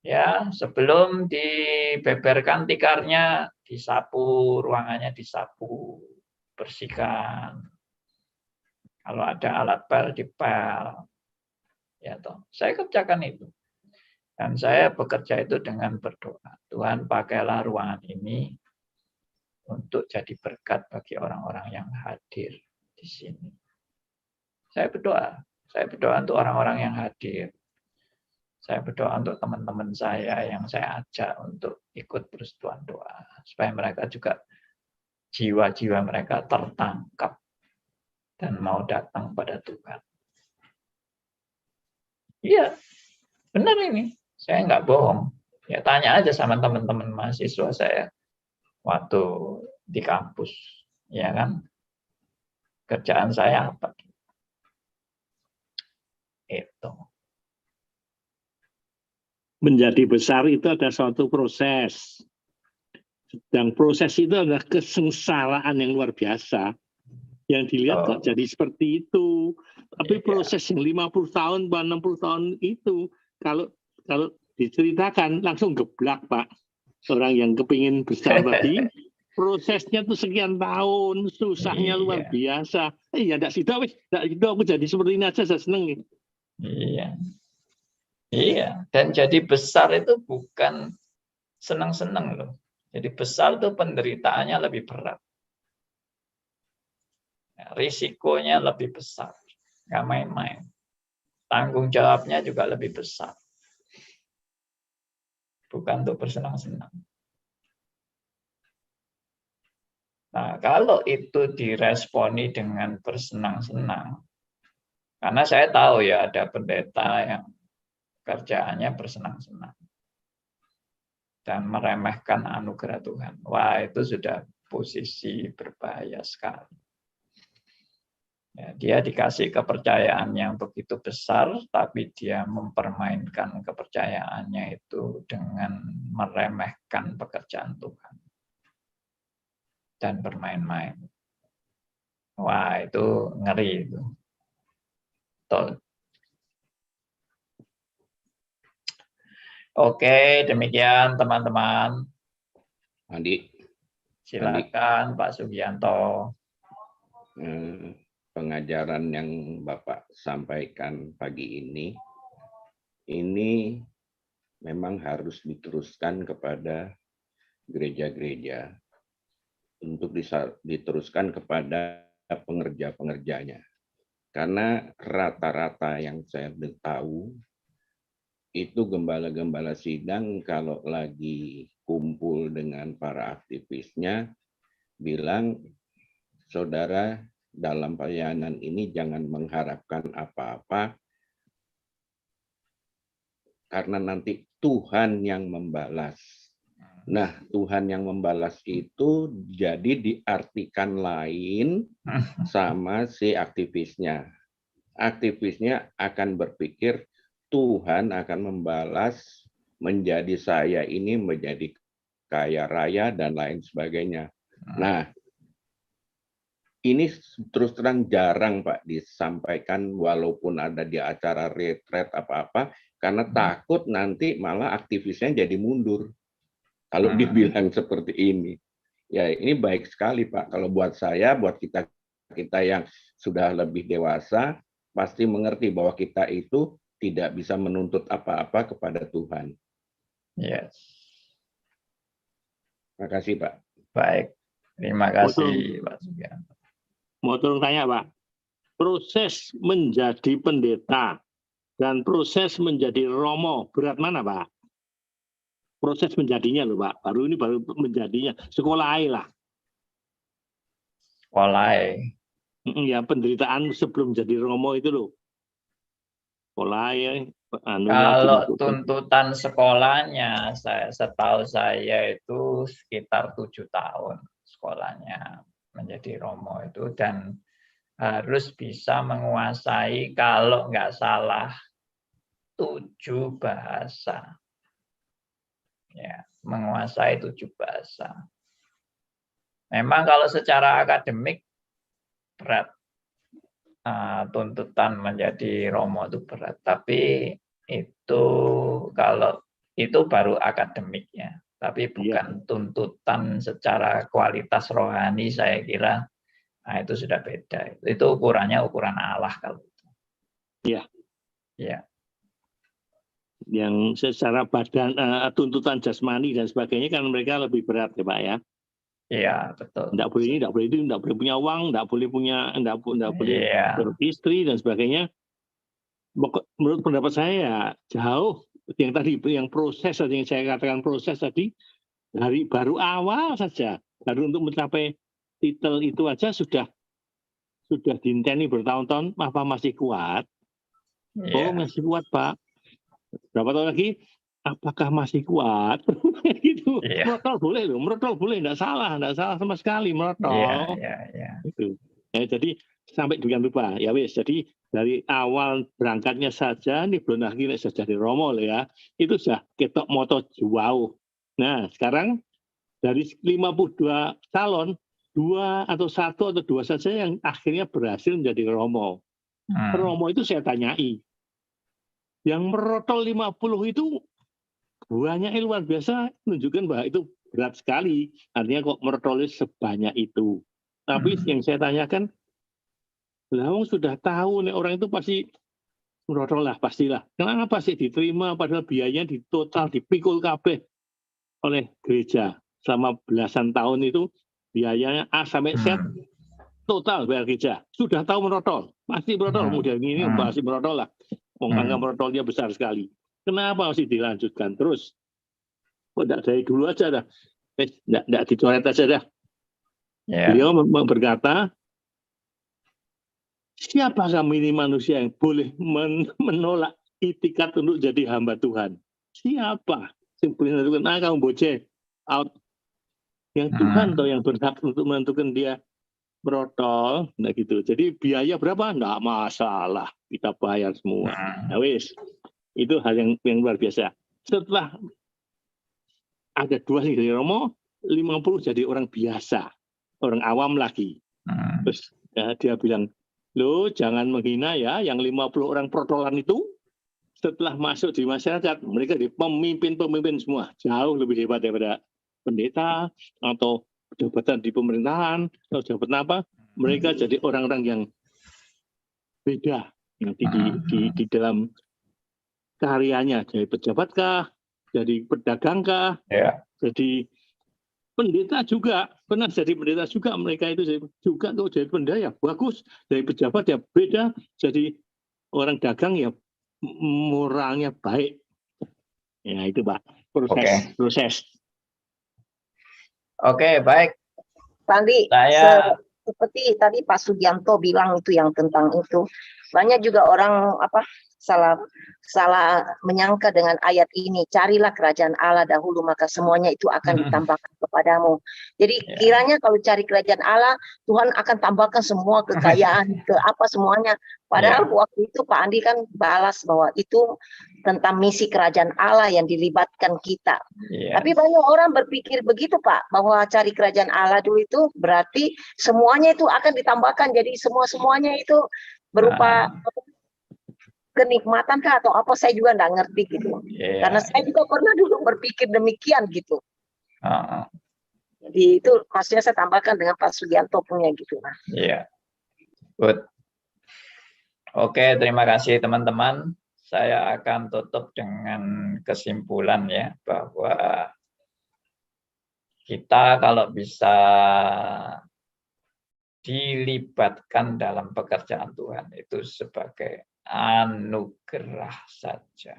Ya, sebelum dibeberkan tikarnya, disapu, ruangannya disapu, bersihkan. Kalau ada alat pel, dipel. Ya, toh. Saya kerjakan itu. Dan saya bekerja itu dengan berdoa. Tuhan, pakailah ruangan ini untuk jadi berkat bagi orang-orang yang hadir di sini. Saya berdoa untuk orang-orang yang hadir. Saya berdoa untuk teman-teman saya yang saya ajak untuk ikut persekutuan doa. Supaya mereka juga, jiwa-jiwa mereka tertangkap dan mau datang pada Tuhan. Iya, benar ini. Saya nggak bohong. Ya tanya aja sama teman-teman mahasiswa saya waktu di kampus, ya kan? Kerjaan saya apa? Itu. Menjadi besar itu ada suatu proses. Dan proses itu adalah kesengsaraan yang luar biasa. Yang dilihat kok jadi seperti itu. Tapi proses yang 50 tahun, 60 tahun itu, kalau diceritakan langsung geblak, Pak. Orang yang kepingin besar tadi, prosesnya tuh sekian tahun, susahnya luar biasa. Ya enggak sido aku jadi seperti ini aja, saya seneng. Iya, dan jadi besar itu bukan senang-senang loh. Jadi besar itu penderitaannya lebih berat. Risikonya lebih besar. Nggak main-main. Tanggung jawabnya juga lebih besar. Bukan untuk bersenang-senang. Nah, kalau itu diresponi dengan bersenang-senang, karena saya tahu ya ada pendeta yang kerjaannya bersenang-senang dan meremehkan anugerah Tuhan. Wah, itu sudah posisi berbahaya sekali. Ya, dia dikasih kepercayaan yang begitu besar, tapi dia mempermainkan kepercayaannya itu dengan meremehkan pekerjaan Tuhan dan bermain-main. Wah, itu ngeri itu. Oke, demikian teman-teman. Andi. Silakan Pak Sugianto. Pengajaran yang Bapak sampaikan pagi ini memang harus diteruskan kepada gereja-gereja untuk diteruskan kepada pengerja-pengerjanya. Karena rata-rata yang saya tahu itu gembala-gembala sidang kalau lagi kumpul dengan para aktivisnya bilang, saudara dalam pelayanan ini jangan mengharapkan apa-apa karena nanti Tuhan yang membalas. Nah, Tuhan yang membalas itu jadi diartikan lain sama si aktivisnya. Aktivisnya akan berpikir Tuhan akan membalas menjadi saya ini menjadi kaya raya dan lain sebagainya. Nah, ini terus terang jarang Pak disampaikan walaupun ada di acara retret apa-apa, karena takut nanti malah aktivisnya jadi mundur kalau dibilang seperti ini. Ya ini baik sekali Pak, kalau buat saya, buat kita yang sudah lebih dewasa, pasti mengerti bahwa kita itu tidak bisa menuntut apa-apa kepada Tuhan. Yes. Terima kasih Pak. Baik, terima kasih Pak Sugianto. Mau tolong tanya Pak, proses menjadi pendeta dan proses menjadi romo berat mana Pak? Proses menjadinya loh Pak, baru menjadinya, sekolah lah. Sekolah. Ya penderitaan sebelum jadi romo itu loh. Sekolah ya. Kalau tuntutan sekolahnya, setahu saya itu sekitar 7 tahun sekolahnya menjadi romo itu, dan harus bisa menguasai kalau nggak salah 7 bahasa. Ya, menguasai 7 bahasa. Memang kalau secara akademik berat, tuntutan menjadi romo itu berat, tapi itu kalau itu baru akademiknya, tapi bukan tuntutan secara kualitas rohani. Saya kira itu sudah beda. Itu ukurannya ukuran Allah kalau itu. Iya. Ya. Yang secara badan, tuntutan jasmani dan sebagainya kan mereka lebih berat ya Pak ya. Iya, betul. Tidak boleh ini, tidak boleh itu, tidak boleh punya uang, tidak boleh beristri dan sebagainya. Menurut pendapat saya jauh yang proses tadi, yang saya katakan proses tadi, dari baru awal saja, baru untuk mencapai titel itu aja sudah diinteni bertahun-tahun, apa masih kuat? Oh masih kuat Pak. Berapa tahun lagi? Apakah masih kuat? Gitu. Merotol boleh loh, merotol boleh, enggak salah sama sekali merotol. Itu. Ya, jadi sampai dengan lupa ya wes. Jadi dari awal berangkatnya saja ini belum lagi sudah jadi romo ya. Itu sudah ketok moto jauh. Nah, sekarang dari 52 calon, 2 atau 1 atau 2 saja yang akhirnya berhasil menjadi romo. Romo itu saya tanyai. Yang merotol 50 itu buahnya luar biasa, menunjukkan bahwa itu berat sekali. Artinya kok merotolnya sebanyak itu. Tapi yang saya tanyakan, Lawang sudah tahu nih orang itu pasti merotol lah, pastilah. Kenapa sih diterima padahal biayanya total dipikul kabeh oleh gereja selama belasan tahun itu, biayanya A sampai Z total bayar gereja. Sudah tahu merotol, pasti merotol. Kemudian ini pasti merotol lah. Angka merotolnya besar sekali. Kenapa masih dilanjutkan terus? Kok tidak dari dulu aja dah? Tidak dicoret aja dah. Beliau berkata, siapakah ini manusia yang boleh menolak itikat untuk jadi hamba Tuhan? Siapa? Simpelnya menentukan, kamu boceh, out. Yang Tuhan atau yang berhak untuk menentukan dia merotol, nah gitu. Jadi biaya berapa? Nggak masalah, kita bayar semua. Nah wis, itu hal yang luar biasa. Setelah ada 2 dari romo, 50 jadi orang biasa, orang awam lagi. Terus dia bilang, loh jangan menghina ya, yang 50 orang protolan itu setelah masuk di masyarakat, mereka jadi pemimpin semua, jauh lebih hebat daripada pendeta atau jabatan di pemerintahan atau jabatan apa. Mereka jadi orang-orang yang beda yang di dalam karyanya, jadi pejabatkah, jadi pedagangkah, jadi pendeta juga, pernah jadi pendeta juga. Mereka itu juga tuh jadi pendeta ya bagus, dari pejabat ya beda, jadi orang dagang ya moralnya baik. Ya itu Pak, proses. Oke, baik. Sandi, seperti tadi Pak Sugianto bilang itu yang tentang itu. Banyak juga orang salah menyangka dengan ayat ini. Carilah kerajaan Allah dahulu, maka semuanya itu akan ditambahkan kepadamu. Jadi kiranya kalau cari kerajaan Allah, Tuhan akan tambahkan semua kekayaan, ke apa semuanya. Padahal waktu itu Pak Andi kan balas bahwa itu tentang misi kerajaan Allah yang dilibatkan kita. Tapi banyak orang berpikir begitu Pak, bahwa cari kerajaan Allah dulu itu berarti semuanya itu akan ditambahkan. Jadi semuanya itu berupa kenikmatan kah atau apa, saya juga nggak ngerti gitu. Karena saya juga pernah dulu berpikir demikian gitu. Jadi itu maksudnya saya tambahkan dengan Pak Sugianto punya gitu. Iya, good. Oke, terima kasih teman-teman. Saya akan tutup dengan kesimpulan ya, bahwa kita kalau bisa dilibatkan dalam pekerjaan Tuhan itu sebagai anugerah saja.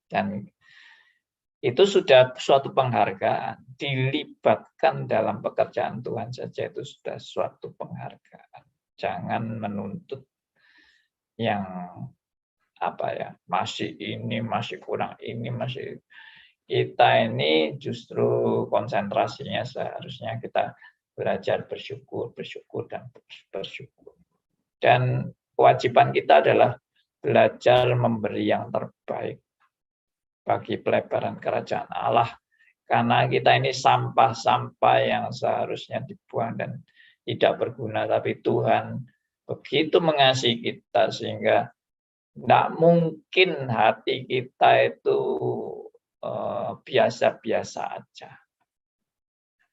Dan itu sudah suatu penghargaan. Dilibatkan dalam pekerjaan Tuhan saja itu sudah suatu penghargaan. Jangan menuntut yang masih ini, masih kurang ini, masih. Kita ini justru konsentrasinya seharusnya kita belajar bersyukur, dan bersyukur. Dan kewajiban kita adalah belajar memberi yang terbaik bagi pelebaran kerajaan Allah. Karena kita ini sampah-sampah yang seharusnya dibuang dan tidak berguna. Tapi Tuhan begitu mengasihi kita sehingga tidak mungkin hati kita itu biasa-biasa aja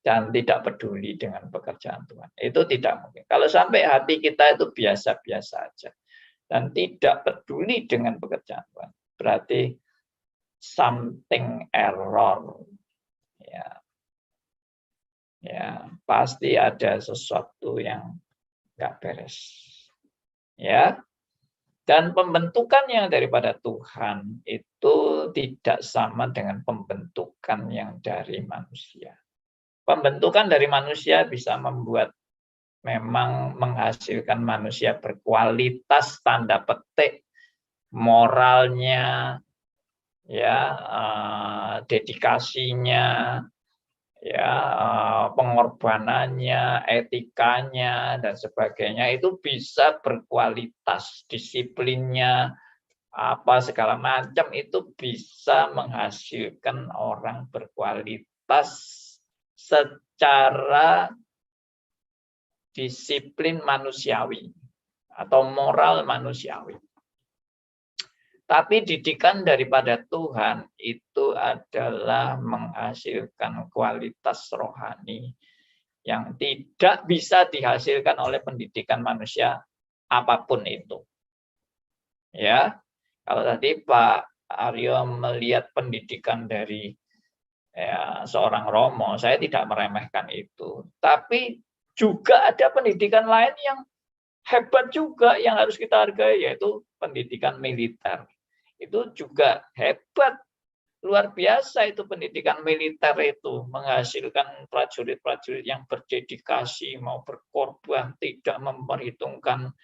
dan tidak peduli dengan pekerjaan Tuhan. Itu tidak mungkin. Kalau sampai hati kita itu biasa-biasa aja dan tidak peduli dengan pekerjaan Tuhan, berarti something error. Ya, pasti ada sesuatu yang nggak beres. Ya. Dan pembentukan yang daripada Tuhan itu tidak sama dengan pembentukan yang dari manusia. Pembentukan dari manusia bisa membuat memang menghasilkan manusia berkualitas tanda petik, moralnya, dedikasinya, pengorbanannya, etikanya dan sebagainya itu bisa berkualitas, disiplinnya apa segala macam itu bisa menghasilkan orang berkualitas secara disiplin manusiawi atau moral manusiawi. Tapi didikan daripada Tuhan itu adalah menghasilkan kualitas rohani yang tidak bisa dihasilkan oleh pendidikan manusia apapun itu. Ya, kalau tadi Pak Aryo melihat pendidikan dari seorang Romo, saya tidak meremehkan itu. Tapi juga ada pendidikan lain yang hebat juga yang harus kita hargai, yaitu pendidikan militer. Itu juga hebat, luar biasa itu pendidikan militer itu, menghasilkan prajurit-prajurit yang berdedikasi, mau berkorban, tidak memperhitungkan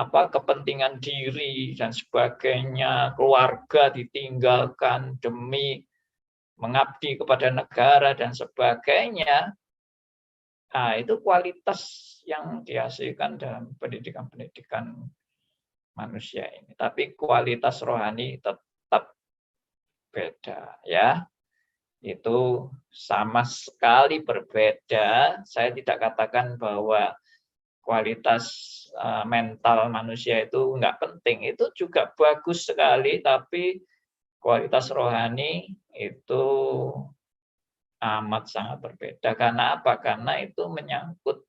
kepentingan diri dan sebagainya, keluarga ditinggalkan demi mengabdi kepada negara dan sebagainya. Nah, itu kualitas yang dihasilkan dalam pendidikan-pendidikan manusia ini. Tapi kualitas rohani tetap beda, ya. Itu sama sekali berbeda. Saya tidak katakan bahwa kualitas mental manusia itu enggak penting. Itu juga bagus sekali, tapi kualitas rohani itu amat sangat berbeda. Karena apa? Karena itu menyangkut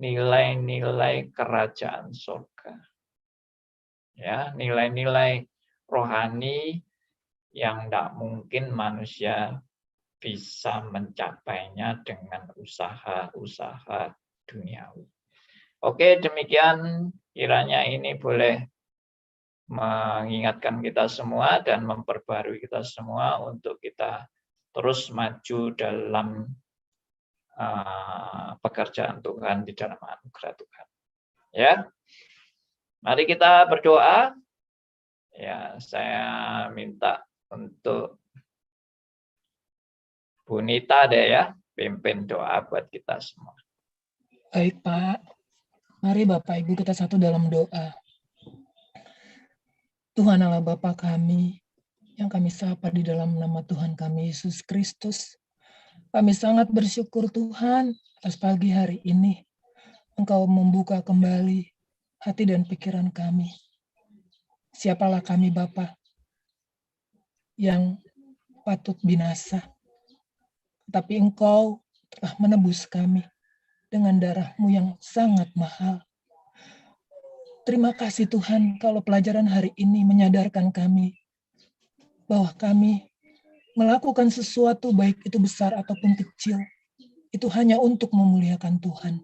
nilai-nilai kerajaan surga. Ya, nilai-nilai rohani yang tidak mungkin manusia bisa mencapainya dengan usaha-usaha duniawi. Oke, demikian kiranya ini boleh mengingatkan kita semua dan memperbarui kita semua untuk kita terus maju dalam pekerjaan Tuhan di dalam anugerah Tuhan. Ya, mari kita berdoa. Ya, saya minta untuk Bu Nita deh ya, pimpin doa buat kita semua. Baik Pak, mari Bapak Ibu kita satu dalam doa. Tuhan Allah Bapa kami, yang kami sapa di dalam nama Tuhan kami Yesus Kristus. Kami sangat bersyukur Tuhan atas pagi hari ini. Engkau membuka kembali hati dan pikiran kami. Siapalah kami Bapa yang patut binasa. Tapi Engkau telah menebus kami dengan darah-Mu yang sangat mahal. Terima kasih Tuhan kalau pelajaran hari ini menyadarkan kami bahwa kami melakukan sesuatu baik itu besar ataupun kecil, itu hanya untuk memuliakan Tuhan.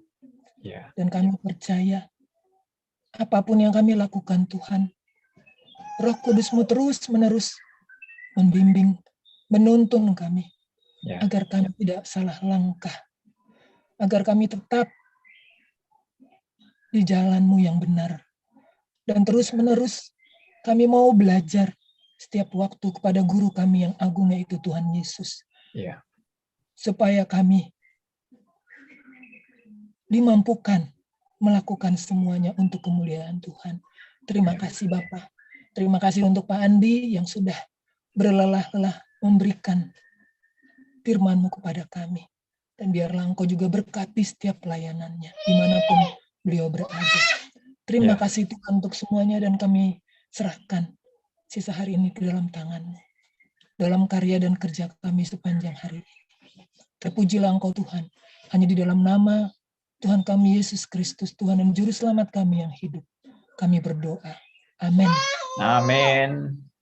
Ya. Dan kami percaya apapun yang kami lakukan Tuhan, Roh Kudus-Mu terus-menerus membimbing, menuntun kami, Ya. agar kami tidak salah langkah, agar kami tetap di jalan-Mu yang benar. Dan terus-menerus kami mau belajar setiap waktu kepada guru kami yang agung, yaitu Tuhan Yesus. Ya. Supaya kami dimampukan melakukan semuanya untuk kemuliaan Tuhan. Terima kasih Bapak. Terima kasih untuk Pak Andi yang sudah berlelah-lelah memberikan firman-Mu kepada kami. Dan biarlah Engkau juga berkati setiap pelayanannya, dimanapun beliau berada. Terima kasih Tuhan untuk semuanya, dan kami serahkan sisa hari ini ke dalam tangan-Mu, dalam karya dan kerja kami sepanjang hari ini. Terpujilah Engkau Tuhan, hanya di dalam nama Tuhan kami Yesus Kristus, Tuhan dan Juru Selamat kami yang hidup, kami berdoa. Amin. Amin.